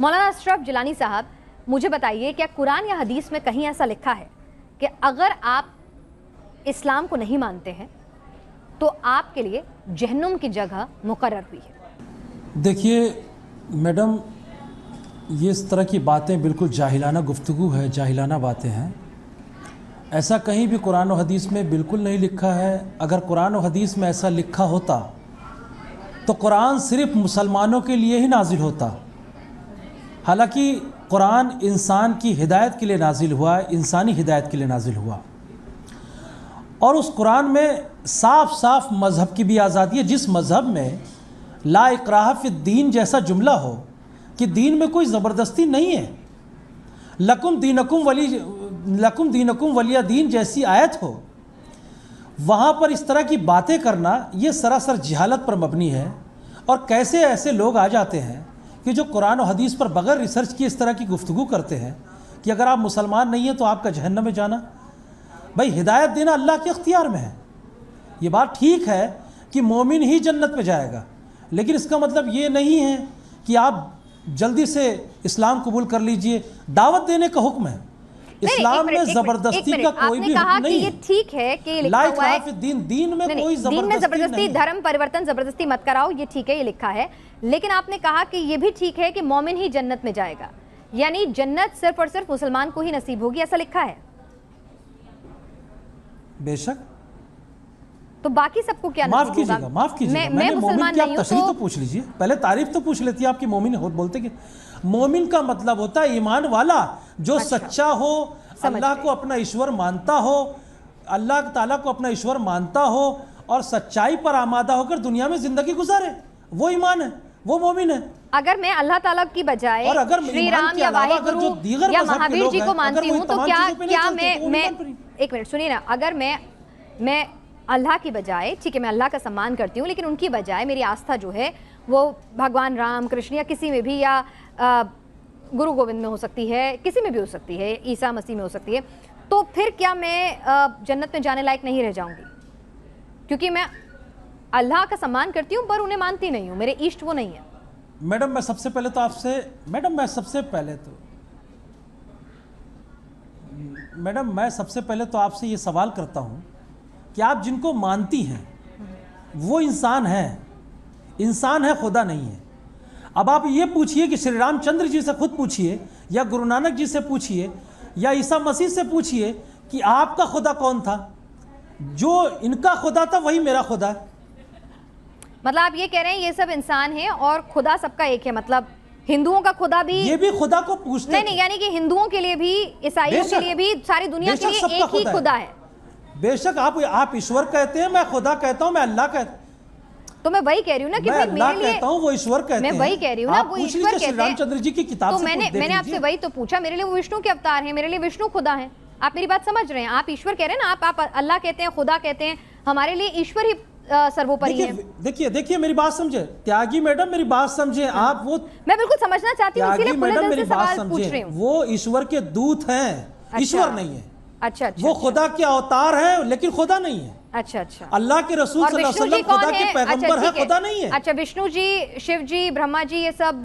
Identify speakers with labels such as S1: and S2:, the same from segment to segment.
S1: मौलाना अशरफ जिलानी साहब, मुझे बताइए, क्या कुरान या हदीस में कहीं ऐसा लिखा है कि अगर आप इस्लाम को नहीं मानते हैं तो आपके लिए जहन्नुम की जगह मुकर्रर हुई है?
S2: देखिए मैडम, ये इस तरह की बातें बिल्कुल जाहिलाना गुफ्तगू है, जाहिलाना बातें हैं। ऐसा कहीं भी कुरान और हदीस में बिल्कुल नहीं लिखा है। अगर कुरान और हदीस में ऐसा लिखा होता तो कुरान सिर्फ मुसलमानों के लिए ही नाजिल होता। हालांकि कुरान इंसान की हिदायत के लिए नाजिल हुआ है, इंसानी हिदायत के लिए नाजिल हुआ, और उस कुरान में साफ साफ मज़हब की भी आज़ादी है। जिस मज़हब में ला इकराह फिद्दीन जैसा जुमला हो कि दीन में कोई ज़बरदस्ती नहीं है, लकुम दीनकुम वलिया दीन जैसी आयत हो, वहाँ पर इस तरह की बातें करना ये सरासर जहालत पर मबनी है। और कैसे ऐसे लोग आ जाते हैं कि जो कुरान और हदीस पर बग़ैर रिसर्च किए इस तरह की गुफ्तगू करते हैं कि अगर आप मुसलमान नहीं हैं तो आपका जहन्नम में जाना। भाई, हिदायत देना अल्लाह के इख्तियार में है। ये बात ठीक है कि मोमिन ही जन्नत में जाएगा, लेकिन इसका मतलब ये नहीं है कि आप जल्दी से इस्लाम कबूल कर लीजिए। दावत देने का हुक्म है। इस्लाम में जबरदस्ती का कोई भी हुक्म नहीं है।
S1: ये ठीक है कि लिखा हुआ है
S2: दीन में कोई
S1: जबरदस्ती, धर्म परिवर्तन जबरदस्ती मत कराओ, ये ठीक है, ये लिखा है। लेकिन आपने कहा कि ये भी ठीक है कि मोमिन ही जन्नत में जाएगा, यानी जन्नत सिर्फ और सिर्फ मुसलमान को ही नसीब होगी, ऐसा लिखा है।
S2: बेशक,
S1: तो बाकी सबको क्या
S2: माफ कीजिएगा, माफ कीजिएगा,
S1: मैं मुसलमान नहीं हूं,
S2: तशरीह तो पूछ लीजिए पहले, तारीफ तो पूछ लेती है आपकी। मोमिन हो बोलते कि मोमिन का मतलब होता है ईमान वाला, जो सच्चा हो, अल्लाह को अपना ईश्वर मानता हो, अल्लाह ताला को अपना ईश्वर मानता हो और सच्चाई पर आमादा होकर दुनिया में जिंदगी गुजारे, वो ईमान है, वो मोमिन है।
S1: अगर मैं अल्लाह ताला की बजाय श्री राम या वाहिगुरु या महावीर जी को मानती हूँ तो क्या मैं एक मिनट सुनिए ना, अगर मैं अल्लाह की बजाय, ठीक है मैं अल्लाह का सम्मान करती हूँ, लेकिन उनकी बजाय मेरी आस्था जो है वो भगवान राम कृष्ण या किसी में भी, या गुरु गोविंद में हो सकती है, किसी में भी हो सकती है, ईसा मसीह में हो सकती है, तो फिर क्या मैं जन्नत में जाने लायक नहीं रह जाऊंगी? क्योंकि मैं अल्लाह का सम्मान करती हूँ पर उन्हें मानती नहीं हूँ, मेरे इष्ट वो नहीं है।
S2: मैडम मैं सबसे पहले तो आपसे ये सवाल करता हूँ कि आप जिनको मानती हैं वो इंसान है, खुदा नहीं है। अब आप ये पूछिए कि श्री रामचंद्र जी से खुद पूछिए, या गुरु नानक जी से पूछिए, या ईसा मसीह से पूछिए कि आपका खुदा कौन था। जो इनका खुदा था वही मेरा खुदा है।
S1: मतलब आप ये कह रहे हैं ये सब इंसान हैं और खुदा सबका एक है? मतलब हिंदुओं का खुदा भी, ये
S2: भी खुदा को पूछते
S1: नहीं, यानी कि हिंदुओं के लिए भी, ईसाइयों के लिए भी, सारी दुनिया के लिए एक ही खुदा है।
S2: बेशक आप ईश्वर कहते हैं, मैं खुदा कहता हूं, मैं अल्लाह कहता हूं।
S1: तो मैं वही कह रही हूँ ना कि
S2: मैं अल्लाह कहता हूं, वो ईश्वर कहते हैं।
S1: मैं वही कह रही हूँ ना, वो ईश्वर कहते हैं।
S2: रामचंद्र जी की किताब
S1: तो मैंने आपसे वही तो पूछा, मेरे लिए वो विष्णु के अवतार हैं, मेरे लिए विष्णु खुदा हैं। आप मेरी बात समझ रहे हैं? आप ईश्वर कह रहे हैं ना, आप अल्लाह कहते हैं, खुदा कहते हैं, हमारे लिए ईश्वर ही सर्वोपरि है।
S2: देखिए मेरी बात समझे त्यागी मैडम, मेरी बात समझे आप। वो
S1: मैं बिल्कुल समझना चाहती हूँ, इसीलिए खुले दिल से सवाल पूछ रही हूँ।
S2: वो ईश्वर के दूत हैं, ईश्वर नहीं है।
S1: अच्छा,
S2: वो खुदा के अवतार है लेकिन खुदा नहीं है।
S1: अच्छा,
S2: अल्लाह के रसूल सल्लल्लाहु अलैहि वसल्लम खुदा के पैगंबर है, खुदा नहीं है।
S1: अच्छा, विष्णु जी, शिव जी, ब्रह्मा जी, ये सब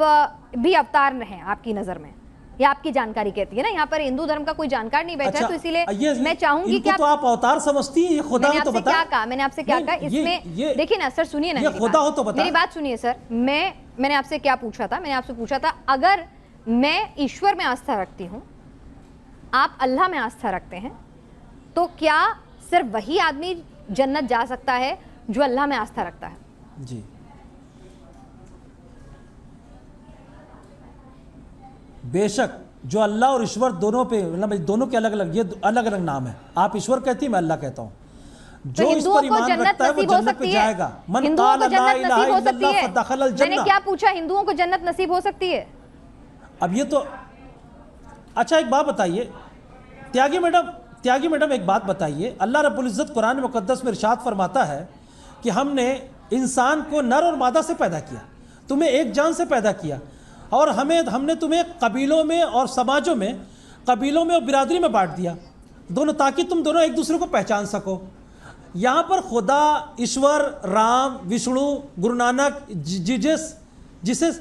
S1: भी अवतार हैं आपकी नजर में? ये आपकी जानकारी कहती है ना? यहाँ पर हिंदू धर्म का कोई जानकार नहीं बैठा है, तो इसीलिए मैं चाहूंगी कि
S2: तो आप अवतार समझती हैं, ये खुदा हो तो बता।
S1: क्या कहा मैंने आपसे? क्या कहा इसमें? देखिए ना सर, सुनिए ना,
S2: खुदा हो तो बता।
S1: मेरी बात सुनिए सर। मैंने आपसे क्या पूछा था? मैंने आपसे पूछा था अगर मैं ईश्वर में आस्था रखती हूँ, आप अल्लाह में आस्था रखते हैं, तो क्या सिर्फ वही आदमी जन्नत जा सकता है जो अल्लाह में आस्था रखता है?
S2: जी, बेशक जो अल्लाह और ईश्वर दोनों पे, मतलब दोनों के अलग अलग, ये अलग अलग नाम है। आप ईश्वर कहती हैं, मैं अल्लाह कहता हूँ। जो इस पर ईमान रखता है वो जन्नत पे जाएगा।
S1: हिंदुओं को जन्नत नसीब हो सकती है? मैंने क्या पूछा? हिंदुओं को जन्नत नसीब हो सकती है?
S2: अब ये तो अच्छा, एक बात बताइए त्यागी मैडम एक बात बताइए। अल्लाह रब्बुल इज़्ज़त कुरान मुक़द्दस में इरशाद फरमाता है कि हमने इंसान को नर और मादा से पैदा किया, तुम्हें एक जान से पैदा किया, और हमने तुम्हें कबीलों में और समाजों में, कबीलों में और बिरादरी में बांट दिया दोनों, ताकि तुम दोनों एक दूसरे को पहचान सको। यहाँ पर खुदा, ईश्वर, राम, विष्णु, गुरु नानक, जिसे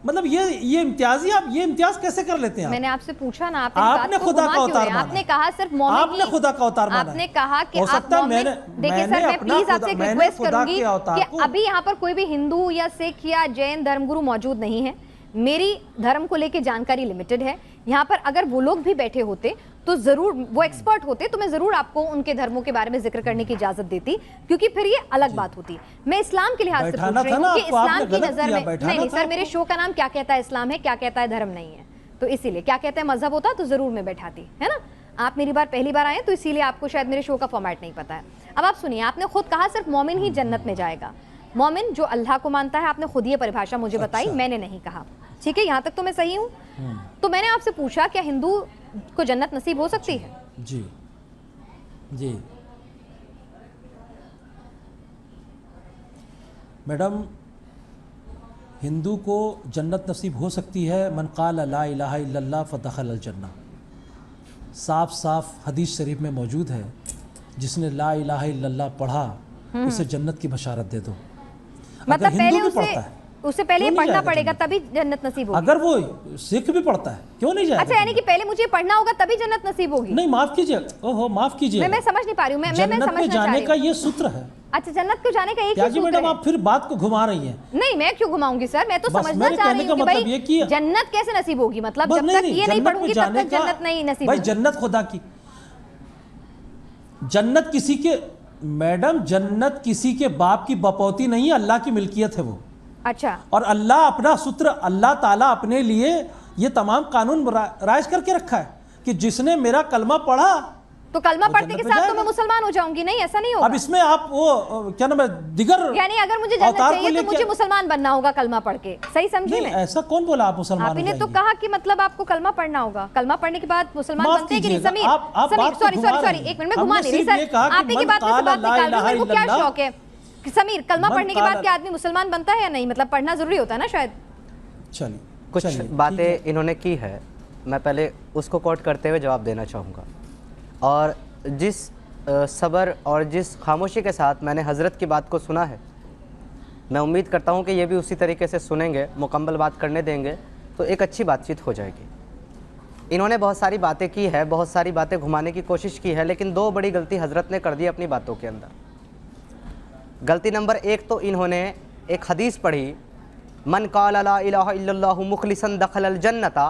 S2: मतलब ये इम्तियाजी, आप ये इम्तियाज कैसे कर लेते हैं?
S1: मैंने आपसे पूछा ना,
S2: आपने खुदा का अवतार माना,
S1: आपने कहा सिर्फ मोमिन,
S2: आपने खुदा का अवतार माना,
S1: आपने कहा कि
S2: हो सकता है मैंने,
S1: देखिए सर, मैं प्लीज आपसे एक रिक्वेस्ट करूंगी कि अभी यहाँ पर कोई भी हिंदू या सिख या जैन धर्मगुरु मौजूद नहीं है, मेरी धर्म को लेके जानकारी लिमिटेड है। यहाँ पर अगर वो लोग भी बैठे होते तो जरूर, वो एक्सपर्ट होते तो मैं जरूर आपको उनके धर्मों के बारे में जिक्र करने की इजाजत देती, क्योंकि फिर ये अलग बात होती। मैं इस्लाम के लिहाज से पूछ रही हूँ कि इस्लाम की नजर में, नहीं सर, मेरे शो का नाम क्या कहता है इस्लाम है, क्या कहता है धर्म नहीं है, तो इसीलिए क्या कहता है मजहब होता तो जरूर मैं बैठाती, है ना। आप मेरी बार पहली बार आए तो इसीलिए आपको शायद मेरे शो का फॉर्मेट नहीं पता है। अब आप सुनिए, आपने खुद कहा सिर्फ मोमिन ही जन्नत में जाएगा। मोमिन जो अल्लाह को मानता है, आपने खुद ये परिभाषा मुझे बताई, मैंने नहीं कहा, ठीक है, यहाँ तक तो मैं सही हूँ। तो मैंने आपसे पूछा क्या हिंदू को जन्नत नसीब हो सकती है?
S2: जी जी मैडम, हिंदू को जन्नत नसीब हो सकती है। मन क़ाल ला इलाहा इल्लल्लाह फ़दख़ल अल जन्नह, साफ साफ हदीस शरीफ में मौजूद है, जिसने ला इलाहा इल्लल्लाह पढ़ा उसे जन्नत की बशारत दे दो।
S1: मतलब पहले उससे पहले ये पढ़ना पड़ेगा तभी जन्नत नसीब होगी।
S2: अगर वो सिख भी पढ़ता है क्यों नहीं जाएगा?
S1: अच्छा, यानी कि पहले मुझे पढ़ना होगा तभी जन्नत नसीब होगी?
S2: नहीं, माफ कीजिए, ओहो माफ कीजिए,
S1: मैं समझ नहीं पा रही हूँ। मैं
S2: जन्नत में जाने का ये सूत्र है।
S1: अच्छा, जन्नत को जाने का एक ही सूत्र है।
S2: मैडम आप फिर बात को घुमा रही हैं।
S1: नहीं, मैं क्यों घुमाऊंगी सर, मैं तो समझना चाह रही हूँ कि भाई जन्नत कैसे नसीब होगी, मतलब जब तक ये नहीं पढ़ूंगी तब तक जन्नत नहीं नसीब होगी।
S2: भाई जन्नत खुदा की, जन्नत किसी के, मैडम जन्नत किसी के बाप की बपौती नहीं है, अल्लाह की मिल्कियत है वो।
S1: अच्छा,
S2: और अल्लाह अपना सूत्र, अल्लाह ताला अपने लिए ये तमाम कानून राइज करके रखा है कि जिसने मेरा कलमा पढ़ा
S1: तो कलमा पढ़ने के साथ तो मैं मुसलमान हो जाऊंगी? नहीं, ऐसा नहीं होगा।
S2: अब इसमें आप वो क्या नाम है, दिगर,
S1: यानी अगर मुझे जन्नत चाहिए तो मुझे मुसलमान बनना होगा कलमा पढ़ के, सही समझी मैं?
S2: ऐसा कौन बोला आप मुसलमान?
S1: आपने तो कहा कि मतलब आपको कलमा पढ़ना होगा, कलमा पढ़ने के बाद मुसलमान बनते हैं कि नहीं? समीर सॉरी, एक मिनट, मैं घुमा नहीं रही सर, आप ही की बात में से बात निकाल रही हूं। मेरे को क्या शौक है समीर, कलमा पढ़ने के बाद क्या आदमी मुसलमान बनता है या नहीं? मतलब पढ़ना जरूरी होता है ना शायद।
S2: चलिए,
S3: कुछ बातें इन्होंने की है, मैं पहले उसको कोट करते हुए जवाब देना चाहूँगा। और जिस सब्र और जिस खामोशी के साथ मैंने हज़रत की बात को सुना है, मैं उम्मीद करता हूँ कि ये भी उसी तरीके से सुनेंगे, मुकम्मल बात करने देंगे तो एक अच्छी बातचीत हो जाएगी। इन्होंने बहुत सारी बातें की है, बहुत सारी बातें घुमाने की कोशिश की है, लेकिन दो बड़ी गलती हज़रत ने कर दी अपनी बातों के अंदर। गलती नंबर एक तो इन्होंने एक हदीस पढ़ी, मन क़ाल ला इलाहा इल्लल्लाहु मुखलिसन दखलल जन्नता।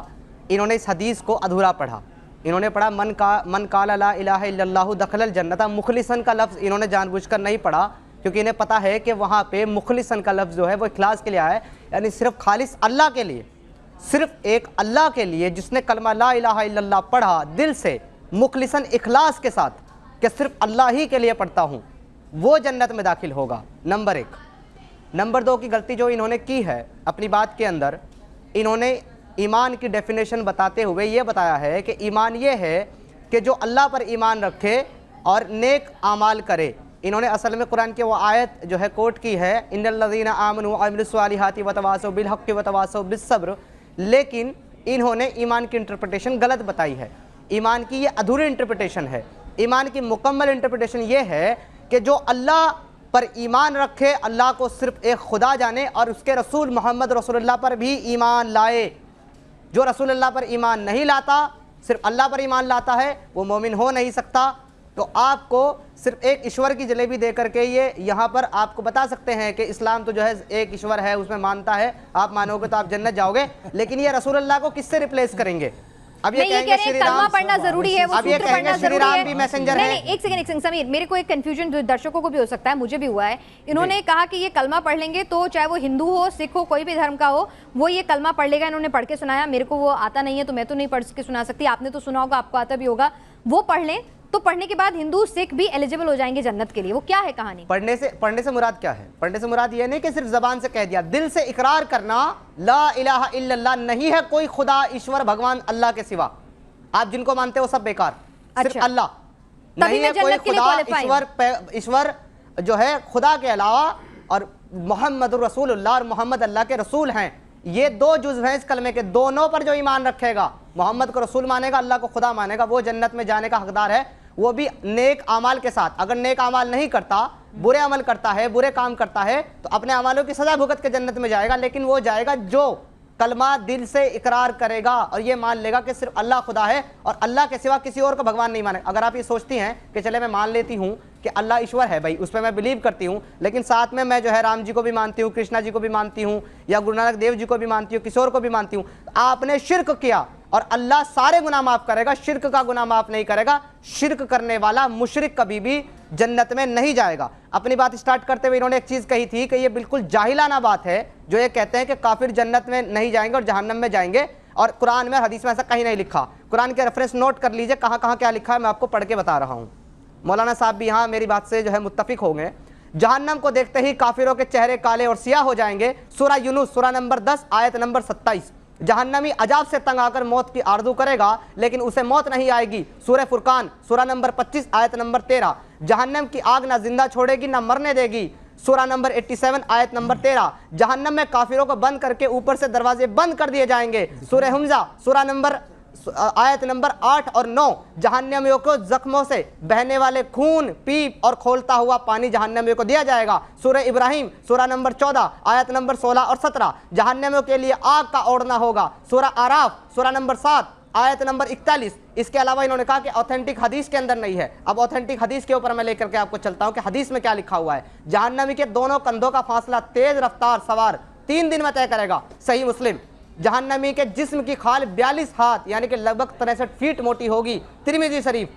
S3: इन्होंने इस हदीस को अधूरा पढ़ा। इन्होंने पढ़ा मन क़ाल ला इलाहा इल्लल्लाहु दखलल जन्नता। मुखलिसन का लफ्ज़ इन्होंने जानबूझकर नहीं पढ़ा, क्योंकि इन्हें पता है कि वहाँ पे मुखलिसन का लफ्ज़ जो है वो इखलास के लिए आया है, यानी सिर्फ खालिस अल्लाह के लिए, सिर्फ एक अल्लाह के लिए जिसने कलमा ला इलाहा इल्लल्लाह पढ़ा दिल से, मुखलिसन इखलास के साथ कि सिर्फ अल्लाह ही के लिए पढ़ता हूँ, वो जन्नत में दाखिल होगा। नंबर एक। नंबर दो की गलती जो इन्होंने की है अपनी बात के अंदर, इन्होंने ईमान की डेफिनेशन बताते हुए ये बताया है कि ईमान ये है कि जो अल्लाह पर ईमान रखे और नेक आमाल करे। इन्होंने असल में कुरान की वो आयत जो है कोट की है, इन्नल्लज़ीना आमनू व अमिलुस्सालिहाति व तवासौ बिल हक़्क़ि व तवासौ बिस्सब्र, लेकिन इन्होंने ईमान की इंटरप्रिटेशन गलत बताई है। ईमान की ये अधूरी इंटरप्रिटेशन है। ईमान की मुकम्मल इंटरप्रिटेशन ये है कि जो अल्लाह पर ईमान रखे, अल्लाह को सिर्फ एक खुदा जाने और उसके रसूल मोहम्मद रसूलुल्लाह पर भी ईमान लाए। जो रसूलुल्लाह पर ईमान नहीं लाता, सिर्फ अल्लाह पर ईमान लाता है, वो मोमिन हो नहीं सकता। तो आपको सिर्फ एक ईश्वर की जलेबी दे करके ये यहाँ पर आपको बता सकते हैं कि इस्लाम तो जो है एक ईश्वर है, उसमें मानता है, आप मानोगे तो आप जन्नत जाओगे, लेकिन ये रसूलुल्लाह को किससे रिप्लेस करेंगे? अब ये कहेंगे श्री राम
S1: पढ़ना जरूरी है, वो सूत्र पढ़ना जरूरी है।
S3: भी मैसेंजर है।
S1: एक सेकंड समीर, मेरे को एक कंफ्यूजन जो दर्शकों को भी हो सकता है, मुझे भी हुआ है। इन्होंने कहा कि ये कलमा पढ़ लेंगे तो चाहे वो हिंदू हो, सिख हो, कोई भी धर्म का हो, वो ये कलमा पढ़ लेगा। इन्होंने पढ़ के सुनाया, मेरे को वो आता नहीं है तो मैं तो नहीं पढ़ के सुना सकती, आपने तो सुना होगा, आपको आता भी होगा। वो पढ़ लें तो पढ़ने के बाद हिंदू सिख भी एलिजिबल हो जाएंगे जन्नत के लिए। वो क्या है कहानी?
S3: पढ़ने से मुराद क्या है? पढ़ने से मुराद ये नहीं कि सिर्फ जबान से कह दिया, दिल से इकरार करना ला इलाहा इल्लल्लाह, नहीं है कोई खुदा ईश्वर भगवान अल्लाह के सिवा। आप जिनको मानते हो सब बेकार, सिर्फ अल्लाह। नहीं है कोई खुदा ईश्वर जो है खुदा के अलावा, और मोहम्मद रसूलुल्लाह और मोहम्मद अल्लाह के रसूल हैं। ये दो जुज़ हैं इस कलमे के। दोनों पर जो ईमान रखेगा, मोहम्मद को रसूल मानेगा, अल्लाह को खुदा मानेगा, वो जन्नत में जाने का हकदार है, वो भी नेक अमाल के साथ। अगर नेक अमाल नहीं करता, बुरे अमल करता है, बुरे काम करता है, तो अपने अमालों की सजा भुगत के जन्नत में जाएगा। लेकिन वो जाएगा जो कलमा दिल से इकरार करेगा और ये मान लेगा कि सिर्फ अल्लाह खुदा है और अल्लाह के सिवा किसी और को भगवान नहीं माने। अगर आप ये सोचती हैं कि चले मैं मान लेती हूँ कि अल्लाह ईश्वर है, भाई उस पर मैं बिलीव करती हूँ, लेकिन साथ में मैं जो है राम जी को भी मानती हूँ, कृष्णा जी को भी मानती हूँ, या गुरु नानक देव जी को भी मानती हूँ, किसी और को भी मानती हूँ, आपने शिर्क किया और अल्लाह सारे गुनाह माफ करेगा, शिर्क का गुनाह माफ नहीं करेगा। शिर्क करने वाला मुशरिक कभी भी जन्नत में नहीं जाएगा। अपनी बात स्टार्ट करते हुए इन्होंने एक चीज़ कही थी कि ये बिल्कुल जाहिलाना बात है जो ये कहते हैं कि काफिर जन्नत में नहीं जाएंगे और जहन्नम में जाएंगे, और कुरान में हदीस में ऐसा कहीं नहीं लिखा। कुरान के रेफरेंस नोट कर लीजिए कहाँ कहाँ क्या लिखा है, मैं आपको पढ़ के बता रहा हूँ। मौलाना साहब भी यहाँ मेरी बात से जो है मुत्तफिक होंगे। जहन्नम को देखते ही काफिरों के चेहरे काले और सियाह हो जाएंगे। सूरह यूनुस सूरह नंबर 10 आयत नंबर 27। जहन्नमी अजाब से तंग आकर मौत की आरज़ू करेगा लेकिन उसे मौत नहीं आएगी। सूरह फुरकान सूरह नंबर 25 आयत नंबर 13। जहन्नम की आग ना जिंदा छोड़ेगी ना मरने देगी। सूरह नंबर 87 आयत नंबर 13। जहन्नम में काफिरों को बंद करके ऊपर से दरवाजे बंद कर दिए जाएंगे। सूरह हमजा सूरह नंबर आयत नंबर 8 और 9। जहन्नमियों को जख्मों से बहने वाले खून, पीप और खोलता हुआ पानी जहन्नमियों को दिया जाएगा। सूरह इब्राहिम सूरह नंबर 14 आयत नंबर 16 और 17। जहन्नमियों के लिए आग का ओढ़ना होगा। सूरह आराफ सूरह नंबर 7 आयत नंबर 41। इसके अलावा इन्होंने कहा कि ऑथेंटिक हदीस के अंदर नहीं है। अब ऑथेंटिक हदीस के ऊपर मैं लेकर के आपको चलता हूं कि हदीस में क्या लिखा हुआ है। जहन्नमी के दोनों कंधों का फासला तेज रफ्तार सवार 3 दिन में तय करेगा। सही मुस्लिम। जहन्नमी के जिस्म की खाल 42 हाथ यानी कि लगभग 63 फीट मोटी होगी। तिरमिजी शरीफ।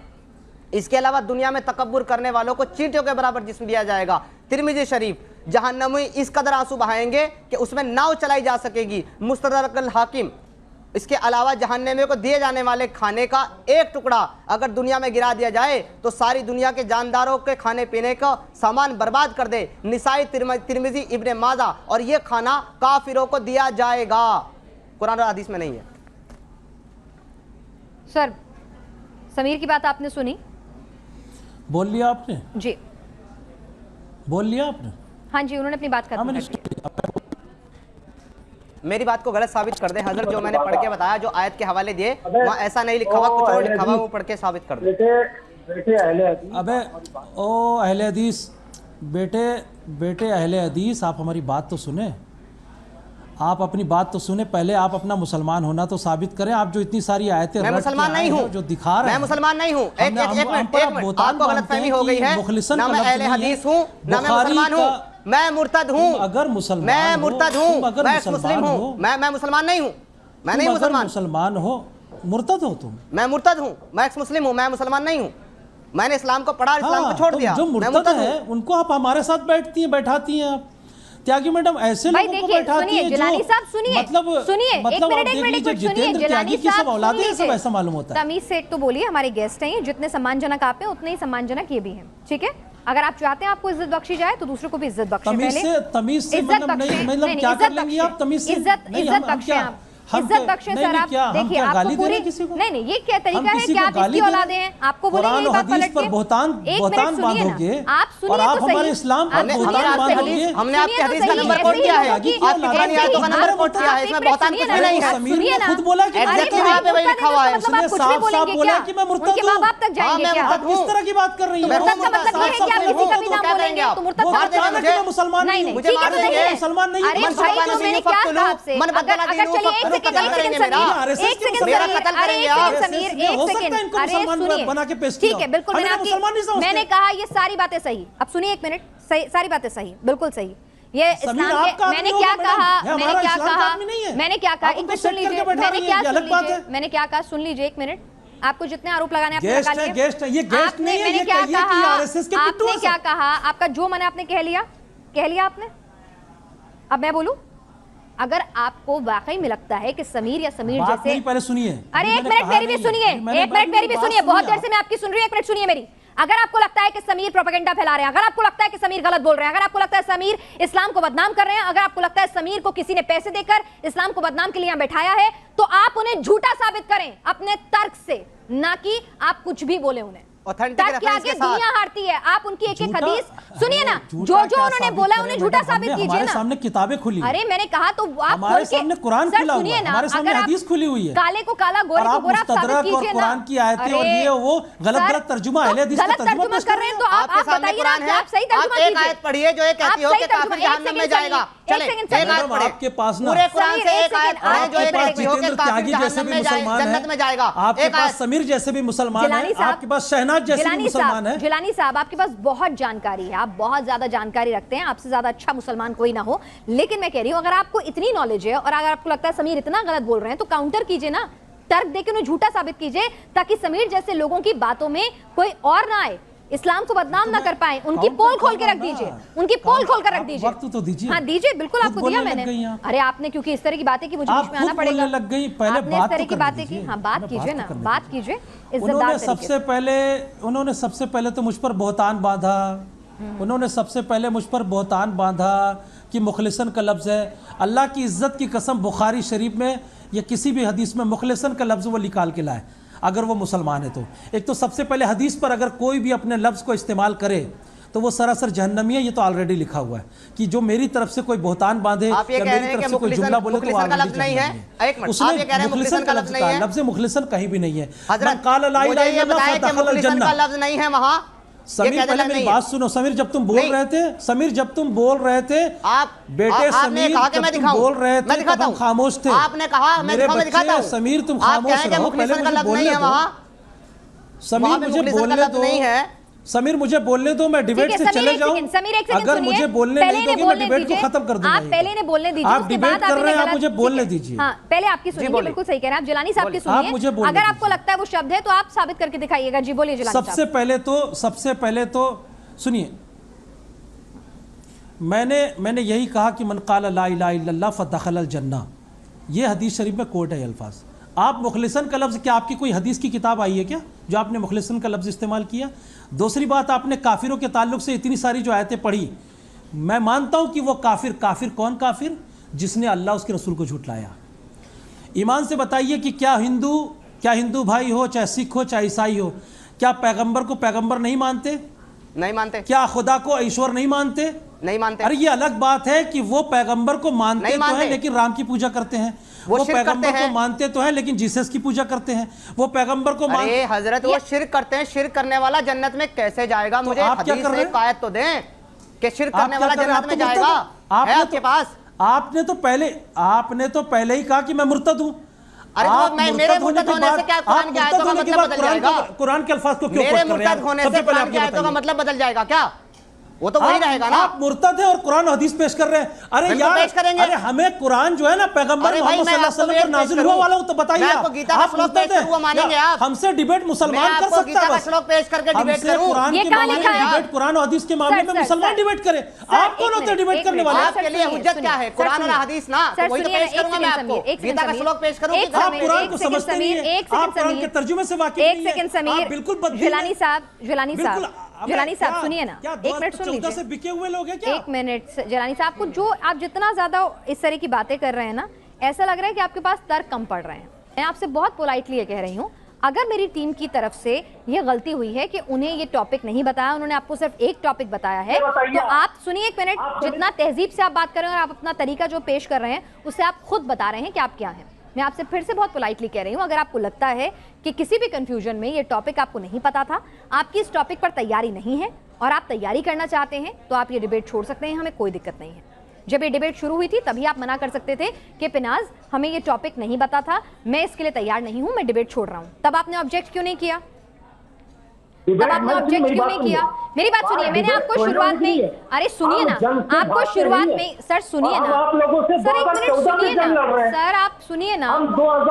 S3: इसके अलावा दुनिया में तकब्बुर करने वालों को चींटियों के बराबर जिस्म दिया जाएगा। तिरमिजी शरीफ। जहन्नमी इस कदर आंसू बहाएंगे कि उसमें नाव चलाई जा सकेगी। मुस्तदरकुल हाकिम। इसके अलावा जहन्नमियों को दिए जाने वाले खाने का एक टुकड़ा अगर दुनिया में गिरा दिया जाए तो सारी दुनिया के जानदारों के खाने पीने का सामान बर्बाद कर दे। निसाई, तिरमिजी, इब्ने माजा। और ये खाना काफिरों को दिया जाएगा। कुरान और हदीस में नहीं है।
S1: सर समीर की बात आपने सुनी? बोल
S2: लिया आपने?
S1: जी
S2: बोल लिया आपने?
S1: हाँ जी, उन्होंने अपनी बात कर दी।
S3: मेरी बात को गलत साबित कर दे हजरत। जो मैंने पढ़ के बताया, जो आयत के हवाले दिए, वहाँ ऐसा नहीं लिखा हुआ, कुछ और लिखा हुआ, वो पढ़ के साबित कर दे।
S2: अबे ओ अहले हदीस, बेटे अहले हदीस, आप हमारी बात तो सुने, आप अपनी बात तो सुने। पहले आप अपना मुसलमान होना तो साबित करें। आप जो इतनी सारी आयतें
S3: मैं मुसलमान नहीं हूं,
S2: जो दिखा रहे हैं,
S3: मैं मुसलमान नहीं हूं। एक मिनट, आपको गलतफहमी हो गई है। ना मैं अहले हदीस हूं, ना मैं मुसलमान हूं, मैं मुर्तद हूं।
S2: अगर मुसलमान,
S3: मैं मुर्तद हूं, मैं मुस्लिम हूं, मैं मुसलमान नहीं हूं। मैं नहीं
S2: मुसलमान हो, मुर्तद हो तुम।
S3: मैं मुर्तद हूं, मैं एक्स मुस्लिम हूं, मैं मुसलमान नहीं हूं। मैंने इस्लाम को पढ़ा, इस्लाम को छोड़ दिया।
S2: जो मुर्तद है उनको आप हमारे साथ बैठाती हैं आप। त्यागी मैडम ऐसे लोगों को बैठाती हैं।
S1: जिलानी साहब सुनिए,
S2: सुनिए, एक मिनट जितेंद्र त्यागी की सब औलादे हैं, सब ऐसा मालूम होता है।
S1: तमीज से एक तो बोलिए, हमारे गेस्ट हैं, जितने सम्मानजनक आप हैं उतने ही सम्मानजनक ये भी हैं, ठीक है? अगर आप चाहते हैं आपको इज्जत बख्शी जाए तो दूसरों को भी इज्जत बख्शे।
S2: तमीज से मतलब क्या कर लेंगी आप? तमीज से
S1: इज्जत बख्शे आप, इज्जत बख्शे सर आप। देखिए आपको पूरी नहीं, ये क्या तरीका है कि आप इसकी औलादे हैं, आपको बोलेंगे ये बात पलट के।
S2: बहुतान बांधोगे
S1: आप सुनिए
S2: और आप हमारे इस्लाम पर बहुतान बांधोगे।
S3: हमने आपके हदीस का नंबर कोट किया है, आपकी पुरानी आयतों का नंबर कोट किया है, इसमें बहुतान कुछ भी नहीं है।
S2: समीर ने खुद बोला कि
S3: एग्जैक्टली वहां पे वही लिखा हुआ है।
S1: उसने साफ बोला कि मैं मुर्तद हूं। उनके मां-बाप तक जाएंगे क्या?
S2: आप किस तरह की बात कर रही हैं?
S1: मुर्तद का मतलब ये है कि आप किसी का भी नाम बोलेंगे तो मुर्तद का मतलब
S2: मैं मुसलमान नहीं हूं।
S3: मुझे मार देंगे,
S2: मुसलमान नहीं हूं।
S1: अरे भाई तो मैंने क्या कहा आपसे? अगर चलिए एक सेकंड
S3: मेरा कत्ल करेंगे आप।
S1: समीर, एक सेकंड, अरे सुनिए,
S2: बना के पेश
S1: ठीक है, बिल्कुल मैंने कहा ये सारी बातें सही। अब सुनिए एक मिनट, सारी बातें सही, बिल्कुल सही। ये इस्लाम के मैंने क्या कहा, मैंने क्या कहा, एक मिनट सुन लीजिए, मैंने क्या कहा, सुन लीजिए एक मिनट। आपको जितने आरोप लगाने आपने लगा लिए। मैंने क्या कहा, आपने क्या कहा, आपका जो मन आपने कह लिया आपने। अब मैं बोलूं, अगर आपको वाकई में लगता है कि समीर या समीर जैसे,
S2: पहले सुनिए,
S1: अरे एक मिनट मेरी भी सुनिए, एक मिनट मेरी भी सुनिए, बहुत देर से मैं आपकी सुन रही हूँ, एक मिनट सुनिए मेरी। अगर आपको लगता है कि समीर प्रोपेगेंडा फैला रहे हैं, अगर आपको लगता है कि समीर गलत बोल रहे हैं, अगर आपको लगता है समीर इस्लाम को बदनाम कर रहे हैं, अगर आपको लगता है समीर को किसी ने पैसे देकर इस्लाम को बदनाम के लिए यहाँ बैठाया है, तो आप उन्हें झूठा साबित करें अपने तर्क से, ना कि आप कुछ भी बोले उन्हें।
S3: ऑथेंटिक
S1: तर्क के
S3: रेफरेंस
S1: आगे
S3: के साथ।
S1: दुनिया हारती है। आप उनकी एक एक
S2: झूठा-
S1: हदीस सुनिए ना,
S2: झूठा
S1: जो
S2: क्या
S1: उन्होंने
S2: साबित
S1: बोला
S2: करें
S1: उन्हें
S2: मैडम?
S1: झूठा साबित
S2: हमने-
S1: कीजिए
S2: हमारे
S1: ना।
S2: सामने किताबें खुली हैं।
S1: अरे मैंने कहा तो आप
S2: हमारे
S1: खोल के
S2: सामने कुरान
S1: सर
S2: खुला हुआ
S1: सुनिए
S2: है,
S1: ना,
S2: हमारे सामने
S1: अगर आप
S2: हदीस खुली हुई है।
S1: काले को काला गोरे
S2: और
S1: को
S2: आप
S1: गोरा साबित
S2: मुस्तदरक और
S1: कीजिए ना।
S2: कुरान की आयतें और
S1: अरे
S2: ये वो गलत
S1: सर,
S2: गलत तर्जुमा
S1: तो
S2: अहले हदीस का
S1: गलत
S2: तर्जुमा
S1: तर्जुमा
S2: पेश
S1: कर रहे हैं तो आप
S3: आपके सामने
S1: बताइए ना
S3: कुरान
S1: कि
S3: है,
S1: आप सही तर्जुमा
S3: आप एक
S1: कीजिए।
S3: आयत पढ़िए जो ये कहती हो
S1: आप
S3: कि
S1: सही
S3: काफिर
S1: तर्जुमा- एक
S3: जहन्नम में
S1: सेकंड
S3: जाएगा।
S1: सुनिए,
S3: चले,
S1: एक सेकंड
S3: एक
S1: सुनिए।
S3: आयत
S2: मैडम,
S3: पढ़े।
S2: आपके पास ना
S3: पूरे कुरान
S1: समीर,
S3: से
S1: एक
S3: एक आयत
S1: सेकंड,
S3: पढ़े
S1: आप
S3: जो ये
S1: पढ़े,
S3: कहती हो कि
S2: जितेंद्र
S3: काफिर
S2: त्यागी जैसे
S3: जहन्नम
S2: भी
S3: में जाए,
S2: मुसलमान
S3: जन्नत में जाएगा।
S2: हैं, आपके
S3: एक
S2: पास
S3: आयत।
S2: समीर जैसे भी मुसलमान
S1: जिलानी
S2: हैं,
S1: साहब-
S2: आपके पास शहनाज जैसे भी
S1: जिलानी
S2: मुसलमान
S1: साहब,
S2: हैं।
S1: जिलानी साहब, आपके पास बहुत जानकारी है, आप बहुत ज्यादा जानकारी रखते हैं, आपसे ज्यादा अच्छा मुसलमान कोई ना हो। लेकिन मैं कह रही हूँ अगर आपको इतनी नॉलेज है और अगर आपको लगता है समीर इतना गलत बोल रहे हैं तो काउंटर कीजिए ना, तर्क देके उन्हें झूठा साबित कीजिए ताकि समीर जैसे लोगों की बातों में कोई और ना आए, इस्लाम को बदनाम ना कर पाए। उनकी पोल खोल के रख दीजिए, उनकी पोल खोल कर रख दीजिए।
S2: वक्त तो दीजिए।
S1: हाँ दीजिए, बिल्कुल
S2: खुद
S1: आपको दिया
S2: बोलने लग गई
S1: मैंने।
S2: आप।
S1: अरे आपने क्योंकि इस तरह की बातें की मुझे
S2: आप
S1: बीच में आना
S2: खुद
S1: पड़ेगा।
S2: बोलने लग गई, पहले
S1: आपने इस
S2: बात
S1: तरह
S2: तो
S1: की
S2: करने
S1: बातें की।
S2: दीजिए।
S1: हाँ बात
S2: मैं
S1: कीजिए
S2: तो
S1: ना,
S2: करने
S1: बात
S2: दीजिए।
S1: कीजिए इज्जतदार
S2: उन्होंने
S1: तरीके से।
S2: सबसे पहले तो मुझ पर बहुतान बांधा। उन्होंने सबसे पहले मुझ पर बहुतान बांधा कि मुखलिसन का लफ्ज़ है। अल्लाह की इज्जत की कसम, बुखारी शरीफ में या किसी भी हदीस में मुखलिसन का लफ्ज़ वो निकाल के लाए अगर वो मुसलमान है तो। एक तो सबसे पहले हदीस पर अगर कोई भी अपने लफ्ज़ को इस्तेमाल करे तो वो सरासर जहन्नमी है। ये तो ऑलरेडी लिखा हुआ है कि जो मेरी तरफ से कोई बहुतान बांधे
S3: आप ये
S2: या
S3: कह रहे
S2: मेरी
S3: हैं
S2: तरफ
S3: कि
S2: से कोई जुमला बोले तो
S3: मुखलिसन का लफ्ज़ नहीं है। एक मिनट,
S2: उसने
S3: आप ये कह रहे हैं मुखलिसन का लफ्ज़ नहीं है।
S2: लफ्ज़ मुखलिसन कहीं भी नहीं है।
S3: हजरत,
S2: मन क़ाल ला
S3: मुझे
S2: इलाहा
S3: ये
S2: इल्लल्लाह
S3: बताएं कि
S2: फदखलल
S3: मुखलिसन
S2: जन्नह।
S3: का लफ्ज़ नहीं है वहाँ।
S2: समीर पहले मेरी बात सुनो। समीर जब तुम बोल रहे थे, समीर जब तुम बोल रहे थे,
S3: आप
S2: बेटे
S3: आपने
S2: समीर
S3: कहा कि
S2: जब
S3: मैं
S2: तुम
S3: दिखाऊं,
S2: बोल रहे
S3: मैं
S2: थे तब
S3: दिखाता
S2: हम
S3: हूं।
S2: खामोश थे।
S3: आपने कहा मैं
S2: मेरे
S3: दिखाता हूं।
S2: समीर तुम
S3: आप
S2: खामोश
S3: कहें कि
S2: रहो, पहले
S3: मुखलिसन का
S2: मुझे
S3: लफ्ज़ नहीं
S2: बोलने
S3: है
S2: दो।
S3: वहाँ।
S2: समीर
S3: वहाँ पे
S2: मुझे
S3: मुखलिसन का
S2: बोलने
S3: लफ्ज़
S2: दो।
S3: नहीं है।
S2: समीर मुझे बोलने दो, मैं डिबेट से चले जाऊं।
S1: समीर एक सेकंड
S2: अगर
S1: सुनिए।
S2: मुझे बोलने
S1: पहले
S2: नहीं
S1: इन्हें
S2: दोगे मैं
S1: बोलने
S2: डिबेट को
S1: दीजिए।
S2: खत्म कर दूंगा।
S1: आप पहले इन्हें बोलने दीजिए,
S2: आप
S1: उसके
S2: डिबेट
S1: बाद
S2: कर रहे हैं,
S1: इन्हें
S2: आप मुझे
S1: गलत-
S2: बोलने
S1: ठीक है।
S2: दीजिए।
S1: हाँ पहले आपकी सुनिए,
S3: बोलिए।
S1: बिल्कुल सही कह रहे हैं आप। जिलानी साहब की
S2: आप मुझे
S1: सुनिए,
S2: बोलने
S1: अगर आपको
S2: दीजिए।
S1: लगता है वो शब्द है तो आप साबित करके दिखाइएगा। जी बोलिए जिलानी
S2: सबसे पहले तो सुनिए, मैंने यही कहा कि मन क़ाल ला इलाहा इल्लल्लाह फदखलल जन्नह। ये हदीस शरीफ में कोट है अल्फाज। आप मुखलिसन का लफ्ज़, क्या आपकी कोई हदीस की किताब आई है क्या जो आपने मुखलिसन का लफ्ज़ इस्तेमाल किया? दूसरी बात, आपने काफिरों के ताल्लुक से इतनी सारी जो आयतें पढ़ी, मैं मानता हूँ कि वो काफिर कौन काफिर? जिसने अल्लाह उसके रसूल को झुठलाया। ईमान से बताइए कि क्या हिंदू भाई हो, चाहे सिख हो, चाहे ईसाई हो, क्या पैगंबर को पैगंबर नहीं मानते?
S3: नहीं मानते।
S2: क्या खुदा को ईश्वर नहीं मानते?
S3: नहीं मानते।
S2: अरे ये अलग बात है कि वो पैगंबर को मानते
S3: नहीं
S2: तो हैं
S3: मानते।
S2: लेकिन राम की पूजा करते हैं।
S3: वो शिर्क
S2: पैगंबर
S3: करते
S2: को
S3: हैं।
S2: मानते तो हैं लेकिन जीसस की पूजा करते हैं। वो पैगंबर को
S3: अरे हजरत, वो शिर्क करते हैं। शिर्क करने वाला जन्नत में कैसे जाएगा? मुझे
S2: आप क्या
S3: हदीस
S2: कर रहे
S3: से
S2: हैं?
S3: एक आयत तो दें कि शिर्क
S2: आप
S3: करने
S2: क्या
S3: वाला
S2: कर रहे हैं?
S3: जन्नत
S2: आप
S3: में
S2: तो
S3: जाएगा।
S2: मुर्तद
S3: है
S2: हो।
S3: आपके पास?
S2: आपने तो पहले ही कहा कि मैं मुर्तद हूं।
S3: अरे तो
S2: आप
S3: मेरे
S2: मुर्तद
S3: मुर्तद
S2: के
S3: होने से
S2: बाद-
S3: क्या
S2: आप
S3: कुरान की आयतों का
S2: मुर्तद होने के
S3: मतलब
S2: बाद
S3: बदल जाएगा?
S2: कुरान के अल्फाज को क्यों
S3: मेरे
S2: कोट कर रहे
S3: मुर्तद
S2: हैं?
S3: होने
S2: सबसे
S3: से
S2: पहले
S3: कुरान
S2: आप
S3: की
S2: ये
S3: आयतों का
S2: बताइए।
S3: मतलब बदल जाएगा क्या? वो तो वही रहेगा ना।
S2: आप मुर्तद है और कुरान हदीस पेश कर रहे हैं। अरे
S3: बिल्कुल
S2: यार,
S3: पेश करेंगे।
S2: अरे हमें कुरान जो है ना पैगंबर
S3: अरे भाई,
S2: मोहम्मद
S3: मैं
S2: सल्लल्लाहु अलैहि वसल्लम
S3: आपको
S2: पर नाजिल
S3: पेश
S2: हुआ
S3: करूं?
S2: वाला हूं तो बताइए।
S3: मैं आपको गीता का
S2: आप
S3: श्लोक
S2: मुर्तद
S3: पेश करूं, वो मानेंगे
S2: हैं?
S3: आप?
S2: हमसे डिबेट
S3: मैं
S2: मुसलमान कर
S3: आपको
S2: सकता
S3: गीता
S2: है
S3: का
S2: बस।
S3: श्लोक पेश करके डिबेट
S2: हमसे
S3: करूं?
S2: कुरान
S1: ये
S2: के
S1: कहाँ
S2: मामले
S1: लिखा
S2: में
S1: है?
S2: डिबेट, कुरान और हदीस के मामले में मुसलमान डिबेट करे। आप कौन होते हैं डिबेट करने वाले?
S3: आपके लिए हुज्जत क्या है? कुरान और हदीस ना, तो वही तो पेश करूंगा मैं आपको। गीता का श्लोक पेश करूं?
S2: आप कुरान को समझते नहीं हैं। आप कुरान के तर्जुमे से वाकिफ नहीं हैं। आप बिल्कुल बददीन हैं।
S1: जिलानी साहब सुनिए ना, एक मिनट सुन लीजिए।
S2: से बिके हुए लोग हैं क्या?
S1: एक मिनट जिलानी साहब को, जो आप जितना ज्यादा इस तरह की बातें कर रहे हैं ना, ऐसा लग रहा है कि आपके पास तर्क कम पड़ रहे हैं। मैं आपसे बहुत पोलाइटली ये कह रही हूँ, अगर मेरी टीम की तरफ से ये गलती हुई है कि उन्हें ये टॉपिक नहीं बताया, उन्होंने आपको सिर्फ एक टॉपिक बताया है, तो आप सुनिए एक मिनट, जितना तहजीब से आप बात कर रहे हैं और आप अपना तरीका जो पेश कर रहे हैं उससे आप खुद बता रहे हैं कि आप क्या हैं। मैं आपसे फिर से बहुत पोलाइटली कह रही हूँ, अगर आपको लगता है कि किसी भी कंफ्यूजन में ये टॉपिक आपको नहीं पता था, आपकी इस टॉपिक पर तैयारी नहीं है और आप तैयारी करना चाहते हैं, तो आप ये डिबेट छोड़ सकते हैं, हमें कोई दिक्कत नहीं है। जब ये डिबेट शुरू हुई थी तभी आप मना कर सकते थे कि पिनाज हमें ये टॉपिक नहीं पता था, मैं इसके लिए तैयार नहीं हूं, मैं डिबेट छोड़ रहा हूं। तब आपने ऑब्जेक्ट क्यों नहीं किया? तब आपने ऑब्जेक्ट क्यों नहीं किया? मेरी बात सुनिए, मैंने आपको शुरुआत में, अरे सुनिए ना, आपको शुरुआत में, सर सुनिए ना, सर एक मिनट सुनिए ना, सर आप सुनिए ना,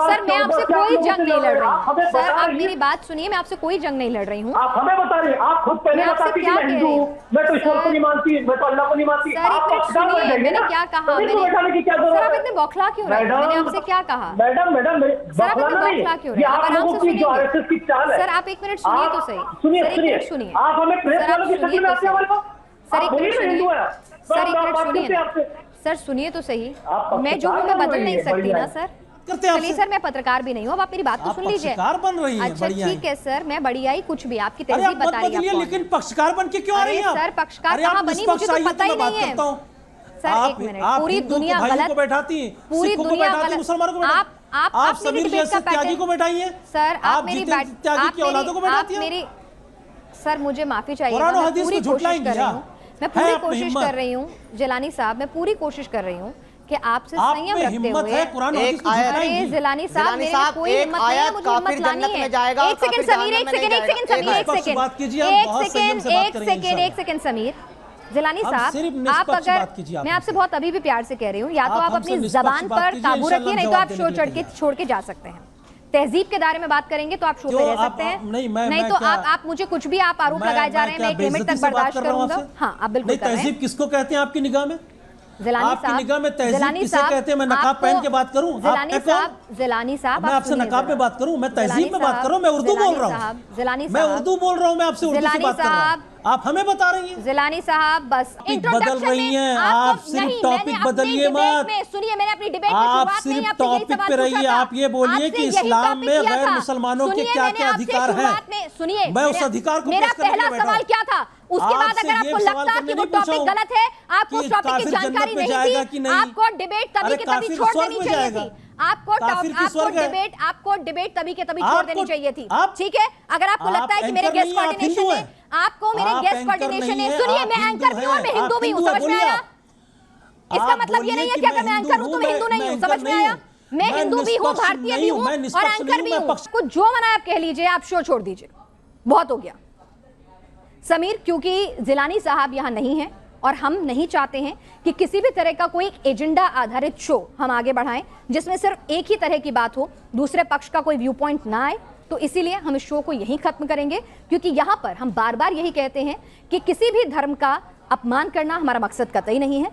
S1: सर मैं आपसे कोई जंग नहीं लड़ रही हूँ, सर आप मेरी बात सुनिए, मैं आपसे कोई जंग नहीं लड़ रही हूँ।
S4: आप हमें बता रही हैं, आप खुद पहले बताती कि मैं हिंदू हूँ, मैं तो ईश्वर को नहीं मानती, मैं तो अल्लाह को नहीं मानती।
S1: सर एक मिनट सुनिए, मैंने क्या कहा? सर आप इतने बौखला क्यों रहे? मैंने आपसे क्या कहा?
S4: मैडम
S1: सर आप इतने बौखला क्यों रहे? आप आराम से सुनिए। सर आप एक मिनट सुनिए तो सही।
S4: सुनिए
S1: सर एक मिनट सुनिए।
S4: आप हमें प्रेस
S1: सर आप
S4: वालों की
S1: सुनिए
S4: शक्ल में
S1: तो
S4: आते हैं हमारे
S1: सही।
S4: पास।
S1: सर एक मिनट सुनिए। सर एक मिनट
S4: बात करते हैं
S1: सुनिए।
S4: आपसे।
S1: सर सुनिए तो सही।
S4: आप
S1: मैं जो हूँ मैं बदल नहीं सकती ना सर।
S2: करते हैं
S1: चलिए सर, मैं पत्रकार भी नहीं हूँ, अब आप मेरी बात तो सुन लीजिए।
S2: पक्षकार बन रही हैं,
S1: अच्छा ठीक है सर, मैं बढ़िया ही कुछ भी, आपकी
S2: अरे
S1: तहजीब
S2: आप
S1: बता रही है।
S2: लेकिन पक्षकार बन के क्यों आ रही हैं?
S1: सर पक्षकार कहाँ बनी, मुझे तो पता ही नहीं है। सर एक मिनट, पूरी दुनिया गलत
S2: बैठाती है,
S1: पूरी दुनिया गलत,
S2: मुसलमानों को
S1: आप
S2: समीर जैसे त्यागी को बैठाई है
S1: सर, आप मेरी
S2: त्यागी की औलादों को बैठाती है।
S1: मेरी सर मुझे माफी चाहिए,
S2: कुरान और
S1: मैं
S2: हदीस
S1: पूरी
S2: को
S1: कोशिश
S2: झुटलाएंगे
S1: कर रही हूँ, मैं पूरी कोशिश कर रही हूँ जिलानी साहब, मैं पूरी कोशिश कर रही हूँ कि आपसे संयम रखते हुए अरे जिलानी साहब, मेरे में कोई हिम्मत नहीं है, मुझे हिम्मत लानी है। एक सेकंड समीर, एक सेकंड समीर, जिलानी साहब, आप अगर, मैं आपसे बहुत अभी भी प्यार से कह रही हूँ, या तो आप अपनी जबान पर काबू रखिए, नहीं तो आप शो छोड़ के जा सकते हैं। तहजीब के दायरे में बात करेंगे तो आप शो पे रह सकते हैं, नहीं तो आप मुझे कुछ भी आप आरोप लगाए जा रहे हैं, मैं 1 मिनट तक बर्दाश्त करूंगा। हाँ आप बिल्कुल कर रहे हैं।
S2: तहजीब किसको कहते हैं आपकी निगाह में?
S1: आपकी
S2: निगाह में तहजीब किसे कहते हैं? मैं नकाब पहन के बात करूं?
S1: जिलानी साहब,
S2: मैं आपसे नकाब में बात करूं? मैं तहजीब में बात करूं? मैं उर्दू बोल रहा हूं, मैं उर्दू बोल रहा हूं, मैं आपसे उर्दू से बात कर रहा हूं, आप हमें बता रही हैं।
S1: जिलानी साहब बस
S2: बदल रही हैं आप, सिर्फ टॉपिक बदलिए मत।
S1: सुनिए, मैंने अपनी डिबेट
S2: आप सिर्फ टॉपिक पे रहिए, आप ये बोलिए कि इस्लाम में गैर मुसलमानों के क्या क्या अधिकार हैं।
S1: सुनिए,
S2: मैं उस अधिकार को
S1: मेरा पहला सवाल क्या था, उसके बाद अगर आपको लगता है कि वो टॉपिक गलत है, आपको उस टॉपिक की जानकारी नहीं थी, आपको डिबेट तभी के तभी छोड़ देनी चाहिए थी, आपको डिबेट तभी के तभी छोड़ देनी चाहिए थी। ठीक है, अगर आपको लगता है कि मेरे गेस्ट कोऑर्डिनेशन ने आपको मेरे गेस्ट कोऑर्डिनेशन ने, सुनिए मैं एंकर भी हूं और मैं हिंदू भी हूं, समझ में आया? इसका मतलब ये नहीं है कि अगर मैं एंकर हूं तो मैं हिंदू नहीं हूं, समझ में आया? मैं हिंदू भी हूं, भारतीय भी हूं और एंकर भी हूं। कुछ जो मना आप कह लीजिए, आप शो छोड़ दीजिए, बहुत हो गया। समीर, क्योंकि जिलानी साहब यहाँ नहीं है और हम नहीं चाहते हैं कि किसी भी तरह का कोई एजेंडा आधारित शो हम आगे बढ़ाएं जिसमें सिर्फ एक ही तरह की बात हो, दूसरे पक्ष का कोई व्यू पॉइंट ना आए, तो इसीलिए हम इस शो को यहीं खत्म करेंगे। क्योंकि यहाँ पर हम बार बार यही कहते हैं कि किसी भी धर्म का अपमान करना हमारा मकसद कतई नहीं है।